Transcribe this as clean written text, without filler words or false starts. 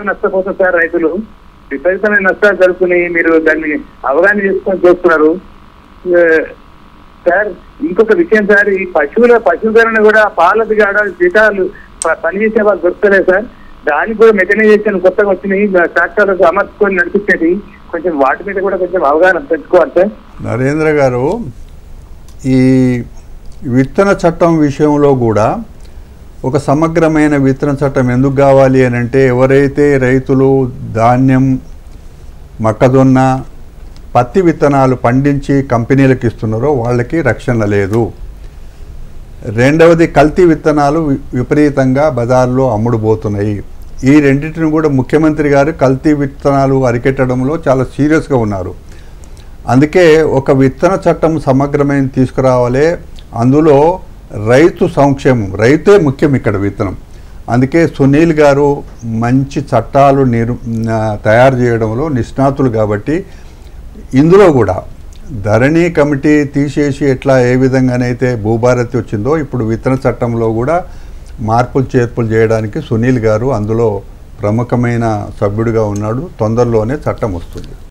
నష్టపోతారు సార్. రైతులు విపరీతమైన నష్టాలు జరుగుతున్నాయి. మీరు దాన్ని అవగాహన చేసుకొని చేస్తున్నారు సార్. ఇంకొక విషయం సార్, ఈ పశువులను కూడా పాలది కాడ జీతాలు పనిచేసే వాళ్ళు దొరుకుతలేదు సార్. దానికి కూడా మెకనైజేషన్ కొత్తగా వచ్చినాయి, ట్రాక్టర్లకు అమర్చుకొని నడిపించేది. కొంచెం వాటి మీద కూడా కొంచెం అవగాహన పెంచుకోవాలి సార్. నరేంద్ర గారు, ఈ విత్తన చట్టం విషయంలో కూడా ఒక సమగ్రమైన విత్తన చట్టం ఎందుకు కావాలి అని అంటే, ఎవరైతే రైతులు ధాన్యం, మొక్కజొన్న, పత్తి విత్తనాలు పండించి కంపెనీలకు ఇస్తున్నారో వాళ్ళకి రక్షణ లేదు. రెండవది, కల్తీ విత్తనాలు విపరీతంగా బజార్లో అమ్ముడుపోతున్నాయి. ఈ రెండింటిని కూడా ముఖ్యమంత్రి గారు కల్తీ విత్తనాలు అరికెట్టడంలో చాలా సీరియస్గా ఉన్నారు. అందుకే ఒక విత్తన చట్టం సమగ్రమైన తీసుకురావాలి. అందులో రైతు సంక్షేమం, రైతే ముఖ్యం ఇక్కడ విత్తనం. అందుకే సునీల్ గారు మంచి చట్టాలు తయారు చేయడంలో నిష్ణాతులు కాబట్టి ఇందులో కూడా ధరణి కమిటీ తీసేసి ఏ విధంగానైతే భూభారతి వచ్చిందో, ఇప్పుడు విత్తన చట్టంలో కూడా మార్పులు చేర్పులు చేయడానికి సునీల్ గారు అందులో ప్రముఖమైన సభ్యుడిగా ఉన్నాడు. తొందరలోనే చట్టం వస్తుంది.